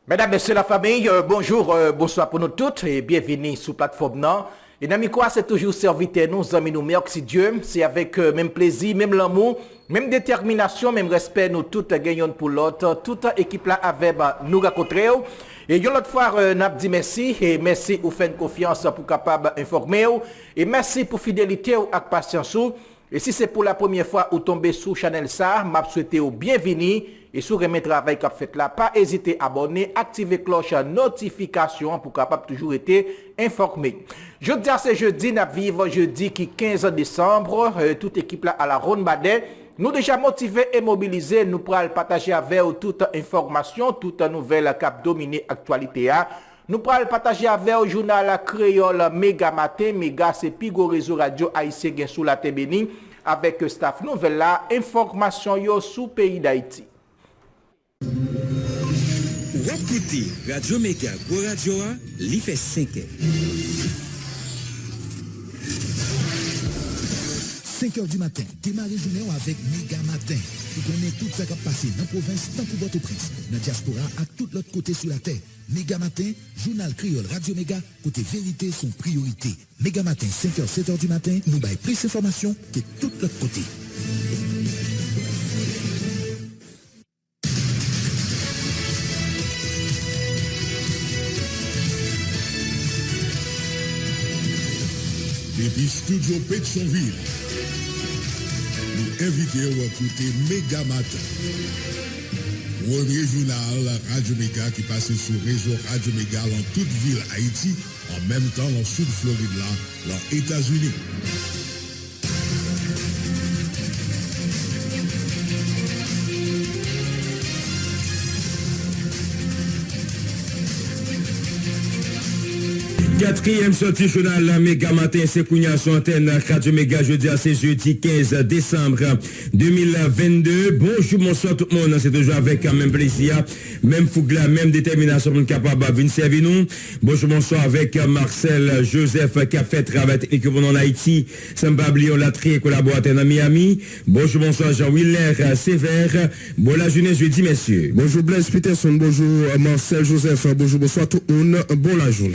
Mesdames, Messieurs, la famille, bonjour, bonsoir pour nous toutes et bienvenue sur la plateforme. Non. Et dans quoi c'est toujours serviteur, nous amis, nous merci Dieu. C'est avec même plaisir, même l'amour, même détermination, même respect, nous toutes gagnons pour l'autre. Toute équipe là avec nous rencontrer. Et une autre fois, nous dit merci et merci pour faire confiance pour capable informer. Et merci pour fidélité et patience. Et si c'est pour la première fois ou tomber sur Channel ça, m'a souhaité au bienvenue. Et sur le travail qu'a fait là, pas hésiter à abonner, activer cloche notification pour capable toujours être informé. Jeudi à ce jeudi, nous vivons jeudi qui 15 décembre, toute équipe là à la Ronde Badet. Nous déjà motivés et mobilisés, nous pourrons partager avec vous toute information, toute nouvelle cap dominer actualité. Nous pourrons partager avec vous le journal créole Méga Matin, Méga c'est Pigo réseau radio haïtien sous la Tébéni avec staff nouvelle là, information yo sous pays d'Haïti. Wapkouti, Radio Méga, Go Radio A, li fait 5 heures. 5 heures du matin, démarrez journée avec Méga Matin. Vous connaissez tout ce qui a passé dans la province, dans pour votre prince, dans la diaspora, à tout l'autre côté sur la terre. Méga Matin, journal créole Radio Méga, côté vérité, son priorité. Méga Matin, 5h, 7h du matin, nous baillons plus d'informations que tout l'autre côté. Depuis Studio Pétionville, nous invitons à écouter Méga Matin. Premier journal Radio Méga qui passe sur le réseau Radio Méga dans toute ville Haïti, en même temps dans le sud Floride, là, dans les États-Unis. Quatrième sortie journal Méga Matin, c'est Kounia sur antenne Radio Méga, jeudi à c'est jeudi 15 décembre 2022. Bonjour, bonsoir tout le monde, c'est toujours avec même plaisir, même fougla, même détermination pour être capable de venir servir nous. Bonjour, bonsoir avec Marcel Joseph qui a fait travail technique en Haïti, Sambablion Latri, collaborateur dans Miami. Bonjour, bonsoir Jean-Willer Sévère. Bon la journée jeudi, messieurs. Bonjour Blaise Peterson, bonjour Marcel Joseph, bonjour, bonsoir tout le monde, bon la journée.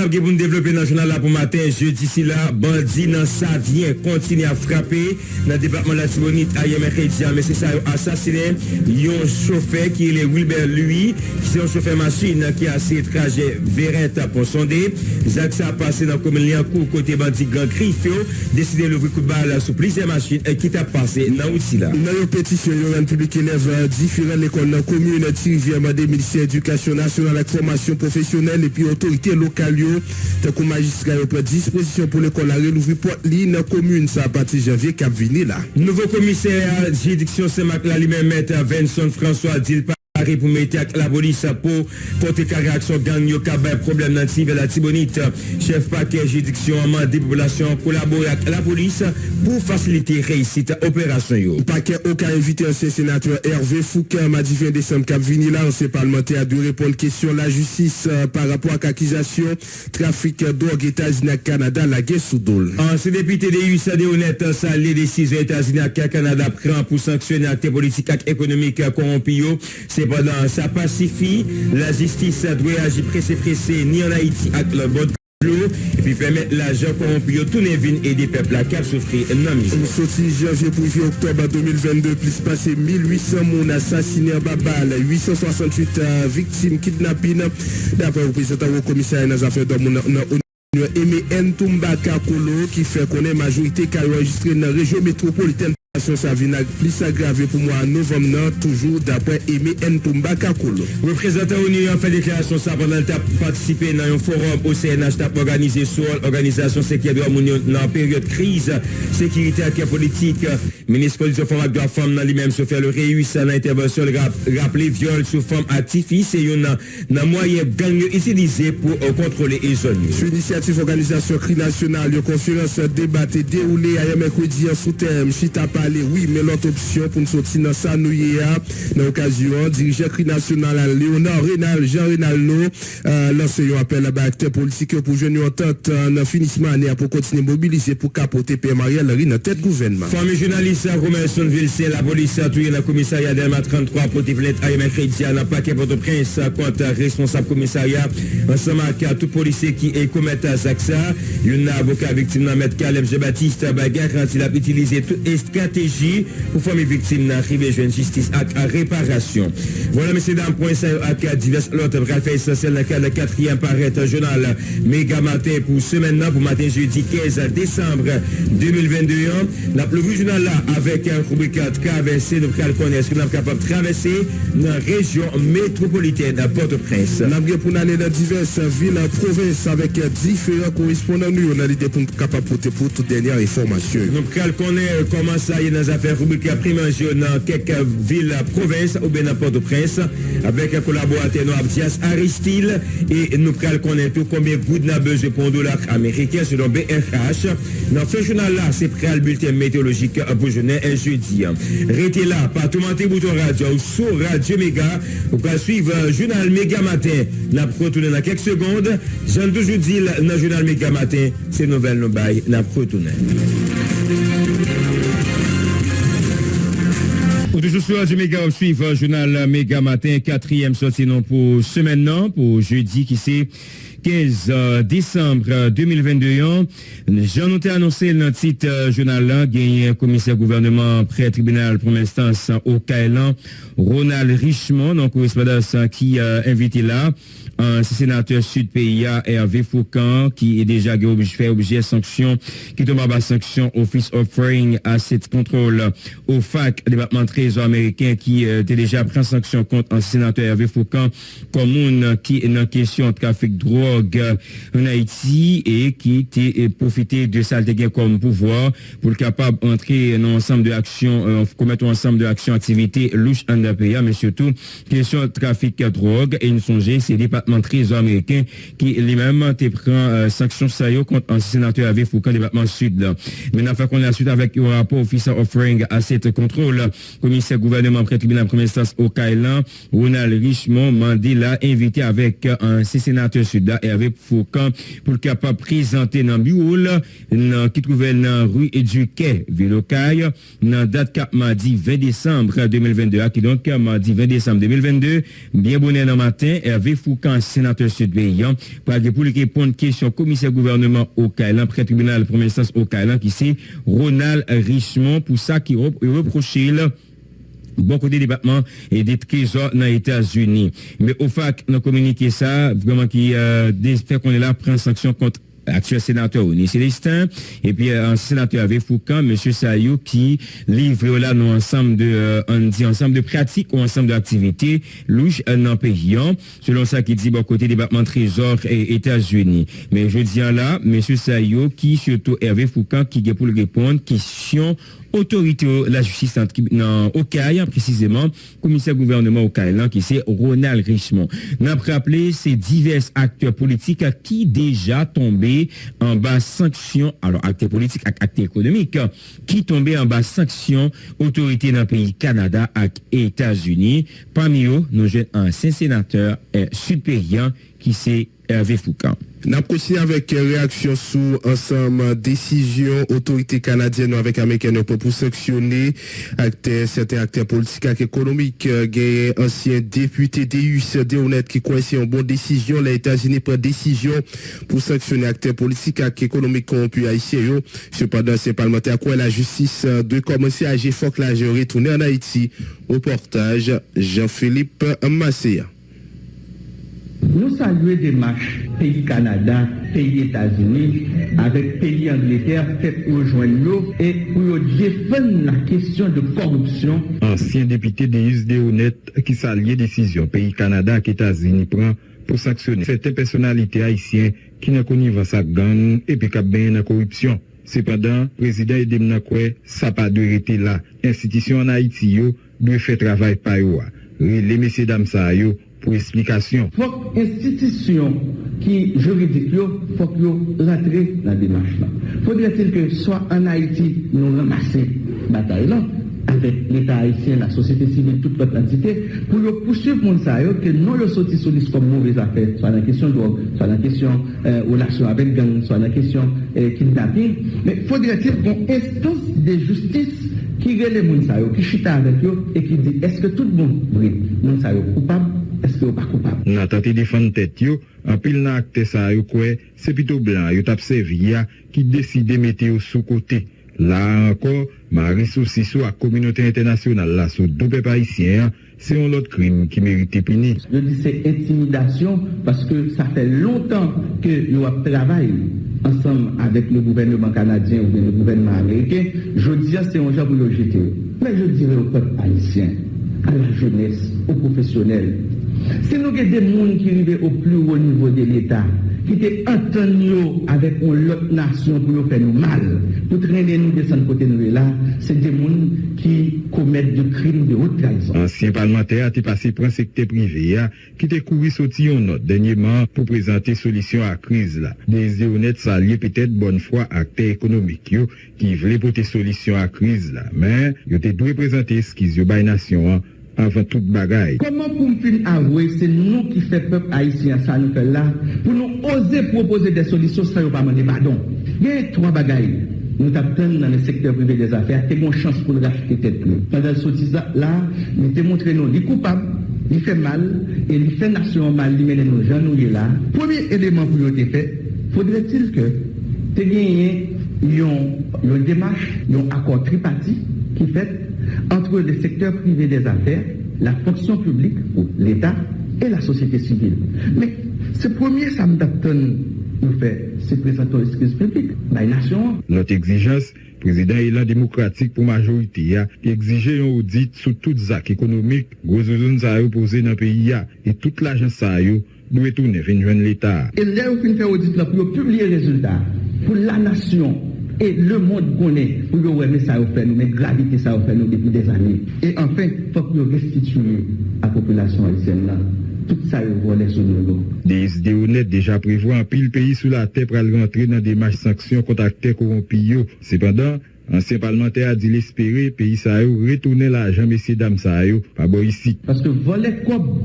Pour nous développer dans le journal là pour matin, jeudi ici là, bandit dans ça vient continuer à frapper dans le département de la Tibonite hier mercredi, mais c'est ça assassiné un chauffeur qui est Wilber lui, qui est un chauffeur machine qui a assez trajet Verrette pour sonder. Jacques ça a passé dans comme Liancourt côté bandit gang Griffio, décidé de l'ouvrir coup de balle sur plusieurs machines qui t'a passé dans outil là. Dans une pétition, il y a un public élève différentes écoles dans la commune Rivière des ministères éducation nationale et formation professionnelle et puis autorité locale. Tant que magistrat prend disposition pour l'école à renouveler porte ligne commune ça à partir de janvier cap vini là. Nouveau commissaire juridiction Saint-Marc là lui-même maître Vincent François Dilpa pour mettre la police pour porter réaction gang yo kabay problème dans la Tibonite. Chef paquet juridiction des populations collaborer avec la police pour faciliter réussite opération yo. Paquet aucun invité ancien sénateur Hervé Foucault mardi 20 décembre cap vini là ancien parlementaire de répondre question la justice par rapport à l'accusation trafic drogue États-Unis Canada la guerre sous dol. Ancien député des USA de honnête ça les décisions États-Unis Canada prend pour sanctionner actes politiques et économiques corrompus. C'est pendant ça pacifie, la justice doit agir pressé ni en Haïti avec le bon et puis permettre l'argent corrompu tout les vignes et des peuples à cap souffrir non misère. Sorti janvier pour octobre 2022, plus passé 1800 personnes assassinées en Babal, 868 victimes kidnapping. D'après le représentant au commissariat des affaires d'homme Aimé Ntoumba Kakolo qui fait connaître majorité qui a enregistré dans la région métropolitaine. Ça vient plus aggravé pour moi en novembre, toujours d'après Aimé Ntoumba Kakolo. Représentant ONU a fait déclaration ça pendant le participé dans un forum au CNH organisé sur l'organisation sécurité dans la période de crise sécuritaire et politique. Ministre de la femme dans lui-même se fait le réussir dans l'intervention rappeler viol sous forme artifice et un moyen gang utilisé pour contrôler les zones. Sur l'initiative organisation CRI nationale, une conférence débat et déroulée à mercredi sous thème Chita parler, oui, mais l'autre option pour nous sortir dans ça, nous y a, dans l'occasion, dirigeant CRI national, Léonard Rénal, Jean Rénaldo, lancé un appel à acteurs politiques pour jouer une entente dans finissement année pour continuer à mobiliser pour capoter PM Ariel Henry dans tête gouvernement. Famille journaliste Romainson Vilsel, la police a tué dans le commissariat d'Elma 33 pour Tiflet à mercredi à la paquet Port-au-Prince contre responsable commissariat ensemble avec tout policier qui est commettre à Zaksa. Une avocat victime de M. Caleb Jean-Baptiste Bagarre il a utilisé toutes les stratégies pour former victime d'arriver à justice à réparation. Voilà, messieurs, dames, point ça avec divers autres brefs essentiels dans le cadre de 4e paraître journal Méga Matin pour semaine pour matin jeudi 15 décembre 2022. La plus journal là avec un rubrique traversée, nous allons connaître ce que nous sommes capables de traverser dans la région métropolitaine de Port-au-Prince. Nous avons pour aller dans diverses villes, provinces avec différents correspondants. Nous avons l'idée pour capable porter pour toute dernière information. Nous allons connaître comment ça y est dans les affaires rubrique prime dans quelques villes, provinces ou bien dans Port-au-Prince avec un collaborateur Abdias Aristide et nous allons connaître tout combien de gouttes n'a besoin pour $1 américain selon BRH. Dans ce journal là, c'est prêt le bulletin météorologique pour journée jeudi. Restez là, par tout monter bouton radio ou sur Radio Méga. Vous pouvez suivre journal Méga Matin. Nous allons retourner dans quelques secondes. J'en toujours dit dans le journal Méga Matin, c'est nouvelles nous bail, nous allons retourner. Toujours sur Radio Méga, on suit journal Méga Matin, 4e sortie non pour semaine non, pour jeudi qui c'est 15 décembre 2022. J'en ai annoncé dans le titre journal là, gagné commissaire gouvernement près tribunal première instance au Caïlan, Ronald Richemont, donc correspondance qui invité là. Un sénateur sud-PIA, Hervé Foucan, qui est déjà fait objet de sanction, qui tombe à sanction Office Offering Asset Control au FAC, département trésor américain, qui était déjà pris sanction contre un sénateur Hervé Foucan, commune qui est en question de trafic de drogue en Haïti et qui était profité de ça comme pouvoir pour le capable d'entrer dans ensemble de actions, commettre un ensemble de actions, activités louches en PIA, mais surtout question de trafic de drogue et nous songez, c'est département trésor américain qui lui-même te prend sanction sérieux contre un sénateur Hervé Foucan département sud. Maintenant, fait qu'on a suite avec un rapport Officer Offering Asset Control, commissaire gouvernement près tribunal première instance au Caïlan, Ronald Richemont Mandela invité avec un sénateur sud Hervé Foucan pour le capable présenter dans bureau qui trouvait dans rue Éduquet Villocaille dans date cap mardi 20 décembre 2022 qui donc mardi 20 décembre 2022 bien bonnet dans matin Hervé Foucan sénateur sud-paysan pour répondre question commissaire gouvernement au Caïlan près tribunal première instance au Caïlan qui c'est Ronald Richemont pour ça qui reproché bon côté département et des trésors dans les États-Unis. Mais au FAC, nous communiqué ça, vraiment qui fait qu'on est là, prend sanction contre actuel sénateur Oni Célestin et puis un sénateur avec Foucan, monsieur Sayou qui livre là nous ensemble de pratiques ou ensemble d'activités louches dans pays selon ça qui dit bon côté département trésor et États-Unis. Mais je dis là monsieur Sayou qui surtout Hervé Foucan qui est pour répondre question autorité la justice au Caïlan précisément commissaire gouvernement au Caïlan qui c'est Ronald Richemont. N'a rappelé ces divers acteurs politiques qui déjà tombé en bas sanction alors acteurs politiques et acteurs économiques qui tombé en bas sanction autorité dans le pays Canada et États-Unis. Parmi eux nous avons un sénateur sud-paysan qui c'est Hervé Foucan. Nous continuons avec réaction sur ensemble décision autorité canadienne avec américaine pour sanctionner certains acteurs politiques et économiques. Ancien député Deus Deonet qui coïncide en bonne décision. Les États-Unis prennent décision pour sanctionner acteurs politiques et économiques corrompus haïtiens. Cependant, ces parlementaires quoi la justice de commencer à agir faut que la retourner en Haïti. Au portage Jean-Philippe Masséa. Nous saluons des marches pays Canada, pays États-Unis, avec pays Angleterre, fait rejoindre nous et pour défendre la question de corruption. Ancien député Deus Deonet qui salue décision pays Canada et États-Unis prend pour sanctionner certaines personnalités haïtiennes qui ne connaissent pas gang et puis qui bien la corruption. Cependant, le président Edem Nakwe, ça pas de rester là. Institution en Haïti, doit faire travail par eux. Les messieurs dames ça pour explication. Faut institution qui juridique faut que rentre dans la démarche là. Faudrait-il que soit en Haïti, nous ramassions bataille là, avec l'État haïtien, la société civile, toute notre entité, pour poursuivre mon ça, que non le sorti sur liste comme mauvaise affaire, soit la question de drogue, soit la question relation avec gang, soit la question kidnapping, mais faudrait-il qu'on instance de justice qui relève mon ça, qui chita avec eux et qui dit est-ce que tout le monde vrai, mon ça coupable, est-ce que pas coupable? On a tenté de défendre tête yo, en pile nan acte ça yo quoi, c'est plutôt blanc, yo t'a servi qui décide de mettre sous côté. Là encore, Marie souci sur la communauté internationale, là, sur deux peuples haïtiens, c'est un autre crime qui mérite puni. Je dis c'est intimidation parce que ça fait longtemps que nous travaillons ensemble avec le gouvernement canadien ou le gouvernement américain. Je dis c'est un genre pour le jeter. Mais je dirais au peuple haïtien, à la jeunesse, aux professionnels. Si nous avons des gens qui arrivent au plus haut niveau de l'État, qui étaient entendus avec l'autre nation pour nous faire nous mal, pour traîner nous descendre côté nous là, c'est des gens qui commettent des crimes de haute trahison. Ancien parlementaire a été passé pour un secteur privé, qui était couru sorti en note dernièrement pour présenter solution à la crise là. Des honnêtes s'allier peut-être bonne foi acteurs économiques qui voulaient porter solution à la crise là, mais ils étaient dû présenter ce qu'ils ont by nation avant toute bagaille. Comment pour me faire avouer, c'est nous qui fait peuple haïtien, ça nous fait là, pour nous oser proposer des solutions, ça nous pas demander pardon. Il y a trois bagailles. Nous t'attendons dans le secteur privé des affaires, tu as une chance pour le racheter tête plus. Pendant ce là, nous te montré nous, les coupables, il fait mal, et il fait nation mal, il mène nos gens, nous y est là. Premier élément pour nous fait, faudrait-il que tu aies une démarche, un accord tripartite qui fait entre le secteur privé des affaires, la fonction publique, ou l'État, et la société civile. Mais ce premier, ça me donne, nous fait, c'est présenter l'excuse publique, la nation. Notre exigence, président élan démocratique pour majorité, exiger un audit sur toutes les actes économiques, gros zones à opposer dans le pays, et toute l'argent ça doit tourner vers l'État. Et là, on finit faire audit là pour publier les résultats, pour la nation. Et le monde connaît pour que mais ça fait nous, mais gravité ça fait nous depuis des années. Et enfin, il faut que nous restituions à la population haïtienne là. Tout ça est volé sur nous. Des idées honnêtes déjà prévoient un pile pays sous la terre pour rentrer dans des marches sanctions contre acteurs corrompus. Cependant, ancien parlementaire a dit l'espérer, pays ça retourner l'argent, messieurs, dames ça pas bon ici. Parce que voler comme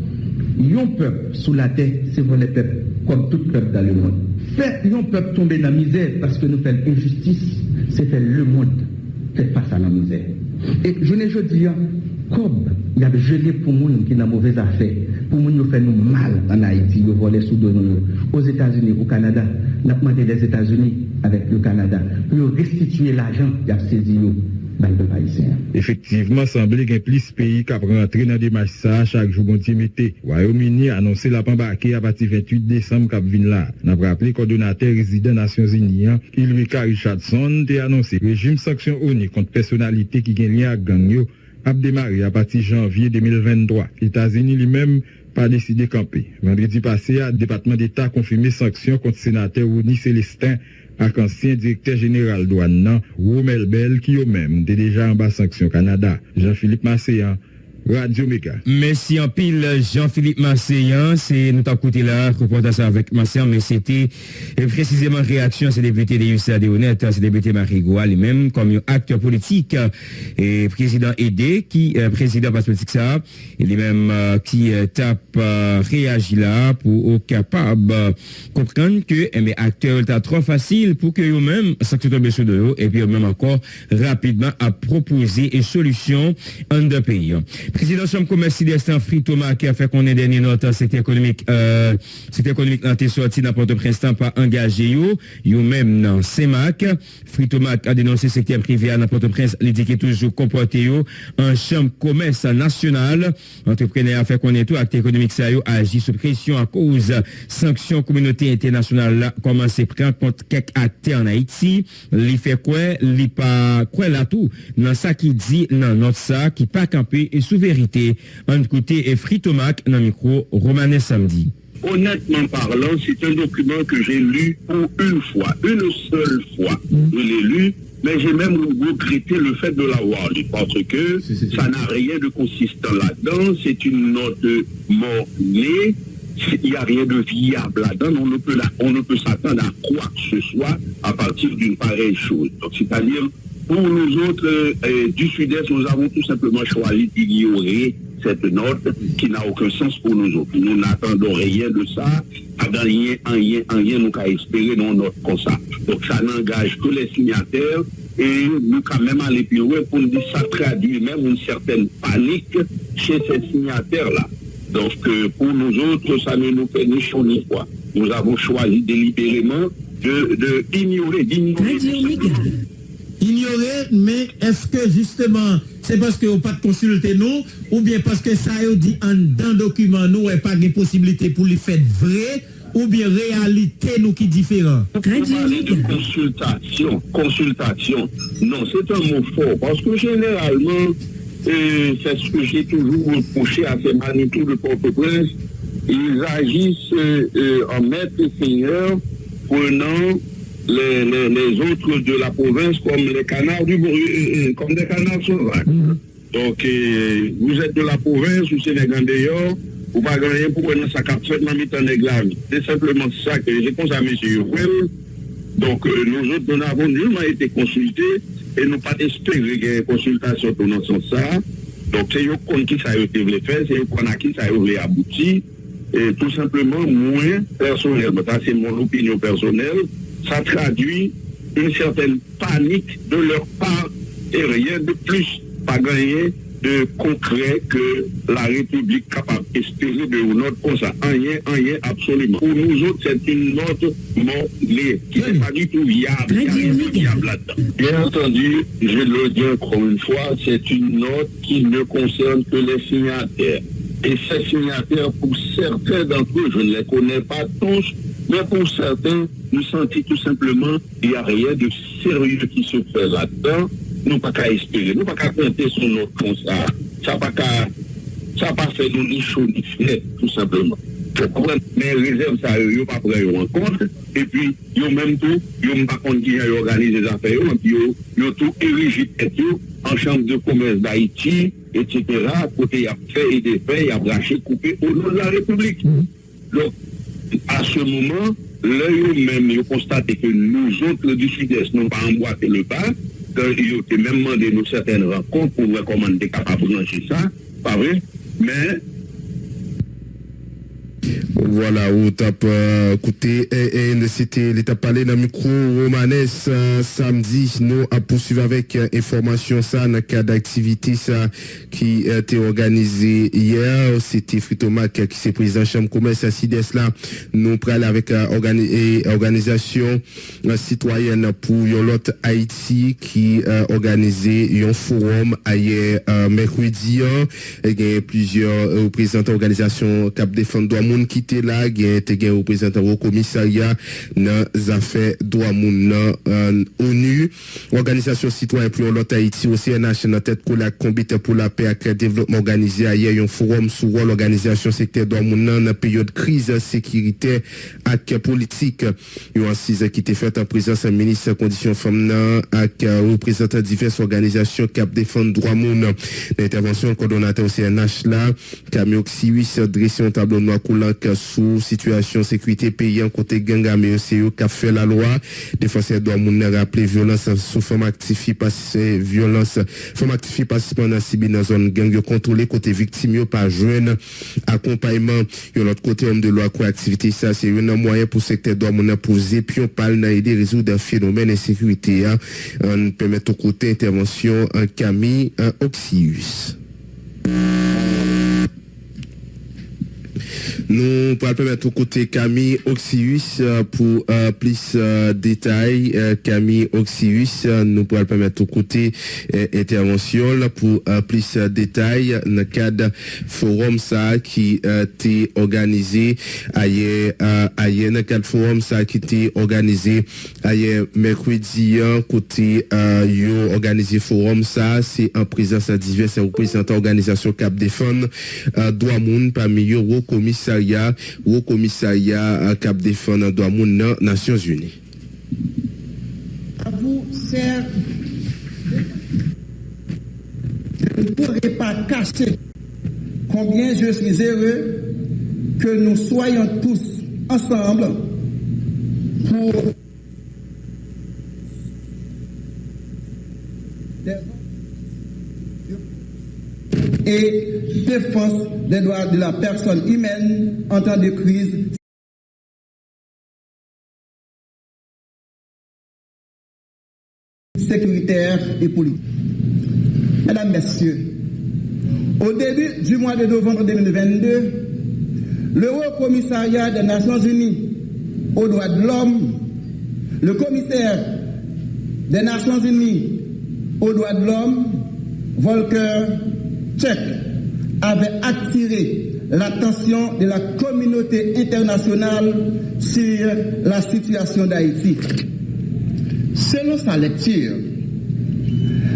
un peuple sous la terre, c'est voler peuple, comme tout peuple dans le monde. Faire un peuple tomber dans la misère parce que nous faisons injustice, c'est faire le monde faire face à la misère. Et je ne dis pas, comme il y a des gelés pour les gens qui ont mauvaise affaire, pour les gens qui font nous mal en Haïti, ils volent sous nous, aux États-Unis, au Canada, nous avons demandé des États-Unis avec le Canada pour restituer l'argent qu'ils ont saisi dans le pays. Effectivement, semblait qu'il y a plus de pays qui rentré dans des marches chaque jour. Royaume-Uni a annoncé la embarquer à partir du 28 décembre qui vient là. Nous avons rappelé le coordonnateur résident des Nations Unies, Ulrika Richardson, a annoncé le régime sanction ONU contre personnalité qui gagne lien à gang a démarré à partir de janvier 2023. Les États-Unis lui-même pas décidé de camper. Vendredi passé, le département d'État a confirmé sanctions contre le sénateur Ronnie Célestin avec ancien directeur général douane, Romel Bell, qui eux même déjà en bas sanction Canada. Jean-Philippe Masséan, Radio Méga. Merci en pile Jean-Philippe Masséan, c'est nous t'as écouté là, reportage avec Masséan, mais c'était précisément réaction à ces députés de UCAD honnête, ces députés Marigoua, lui-même comme un acteur politique et président aidé qui président pas politique ça, et lui-même qui tape réagi là pour capable comprendre que mais acteur est trop facile pour que eux-mêmes sanctions tomber sur eux et puis eux-mêmes encore rapidement à proposer une solution en deux pays. Président Chambre commerce Célestin Fritomac qui a fait qu'on ait dernier note secteur économique dans tes sorties dans Port-au-Prince pas engagé yo même dans CEMAC. Fritomac a dénoncé secteur privé à Port-au-Prince, il dit qu'il toujours comporté en chambre commerce nationale. Entrepreneur a fait qu'on ait tout acte économique ça yo agi sous pression à cause sanctions communauté internationale là commencé prendre contre quelques acteurs en Haïti. Il fait quoi il pas quoi là tout dans ça qui dit dans notre ça qui pas camper et sous vérité, en côté et Fritomac dans le micro Romanet samedi. Honnêtement parlant, c'est un document que j'ai lu pour une seule fois. Je l'ai lu, mais j'ai même regretté le fait de l'avoir lu, parce que ça n'a rien de consistant là-dedans. C'est une note mornée il n'y a rien de viable là-dedans. On ne peut s'attendre à quoi que ce soit à partir d'une pareille chose. Donc, c'est-à-dire, pour nous autres du Sud-Est, nous avons tout simplement choisi d'ignorer cette note qui n'a aucun sens pour nous autres. Nous n'attendons rien de ça, pas rien nous qu'à espérer dans notre comme ça. Donc ça n'engage que les signataires et nous quand même aller plus loin pour nous dire ça traduit même une certaine panique chez ces signataires-là. Donc pour nous autres, ça ne nous fait ni chaud ni froid. Nous avons choisi délibérément d'ignorer. Ignorer, mais est-ce que justement, c'est parce que vous pas consulté nous, ou bien parce que ça a dit dans document nous, et pas de possibilité pour les faire vrai, ou bien réalité nous qui différent? Consultation. Non, c'est un mot fort, parce que généralement, c'est ce que j'ai toujours reproché à ces Manitou de Port-au-Prince, ils agissent en maître et seigneur, prenant les autres de la province comme les canards comme des canards sauvages. Donc, vous êtes de la province, vous êtes des d'ailleurs, vous ne pouvez pas gagner pour prendre sa carte faite dans le c'est simplement ça que j'ai pensé à M. Yoel. Donc, nous autres, nous n'avons nullement été consultés et nous pas espéré qu'il y ait une consultation dans ce sens-là. Donc, c'est eux qui ça a été fait, c'est eux qui ça a été abouti. Et tout simplement, moi, personnellement, ça c'est mon opinion personnelle, ça traduit une certaine panique de leur part et rien de plus, pas gagné de concret que la République capable d'espérer de notre comme ça. Rien, absolument. Pour nous autres, c'est une note morcelée qui n'est pas du tout viable. Il n'y a rien de viable là-dedans. Bien entendu, je le dis encore une fois, c'est une note qui ne concerne que les signataires. Et ces signataires, pour certains d'entre eux, je ne les connais pas tous, mais pour certains, nous sentons tout simplement qu'il n'y a rien de sérieux qui se fait là-dedans. Nous pas qu'à espérer, nous pas qu'à compter sur notre comme ça. Ça pas fait nous ni chaud ni frais, tout simplement. Mais réserve ça, ils n'ont pas pris en compte. Et puis, ils ont même tout, ils n'ont pas compte qui organisent les affaires, ils ont tout érigé en chambre de commerce d'Haïti, etc. Côté, il y a fait et défait, il y a braché, coupé au nom de la République. Donc, à ce moment, là, ils ont constaté que nous autres du Sud-Est n'ont pas emboîté le pas. Ils ont même demandé nous certaines rencontres pour voir comment on est capable de lancer ça, pas vrai, mais voilà, où t'as écouté et c'était l'état parlé dans le micro Romanes samedi, nous à poursuivre avec information ça dans le cadre d'activité ça qui a été organisé hier, c'était Fritomac qui s'est président chambre commerce à Sides là, nous prenons avec organisation citoyenne pour l'autre Haïti qui organisé un forum hier mercredi, et il y a plusieurs représentants d'organisations Cap défendre droit monde qui était là, il y a été représentant au commissariat dans les affaires droit monde ONU, organisation citoyenne pour l'autre Haïti au CNH dans tête pour la combat pour la paix et le développement organisé hier un forum sur l'organisation secteur droit monde dans période crise sécurité et politique, une assise qui était faite en présence du ministre conditions femmes avec représentants diverses organisations qui défendent droit monde. L'intervention coordonnateur au CNH là, Camille Oxius dressé un tableau noir coulant sous situation sécurité paysan côté gang mais c'est eux qui a fait la loi défenseur doit moun rappeler violence sous forme active violence forme active participant dans cible dans zone gang contrôlé côté victime pas joindre accompagnement de l'autre côté homme de loi quoi activité ça c'est un moyen pour secteur doit moun poser pion parle dans aider résoudre un phénomène d'insécurité on permettre au côté intervention en Camille Oxius. Nous pourrons permettre au côté Camille Oxius pour plus détails. Camille Oxius, nous pourrons permettre au côté intervention pour plus détails dans le cadre forum ça qui été organisé ailleurs dans le cadre forum ça qui était organisé ailleurs mercredi côté yo organisé forum ça c'est en présence de divers représentants organisations Cap défendre droit monde parmi eux au commissariat Cap défendre droit monde Nations Unies. À vous sert je ne pourrais pas cacher combien je suis heureux que nous soyons tous ensemble pour et défense des droits de la personne humaine en temps de crise sécuritaire et politique. Mesdames, Messieurs, au début du mois de novembre 2022, le Haut Commissariat des Nations Unies aux droits de l'homme, le commissaire des Nations Unies aux droits de l'homme, Volker Turk, avait attiré l'attention de la communauté internationale sur la situation d'Haïti. Selon sa lecture,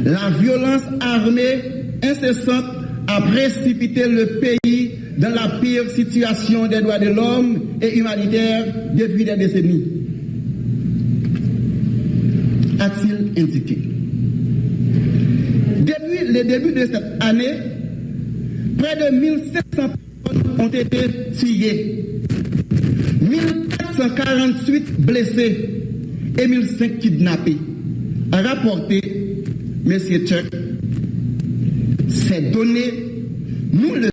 la violence armée incessante a précipité le pays dans la pire situation des droits de l'homme et humanitaire depuis des décennies, a-t-il indiqué. Depuis le début de cette année, près de 1700 personnes ont été tuées, 1448 blessés et 1005 kidnappés, a rapporté M. Turk. Ces données, nous le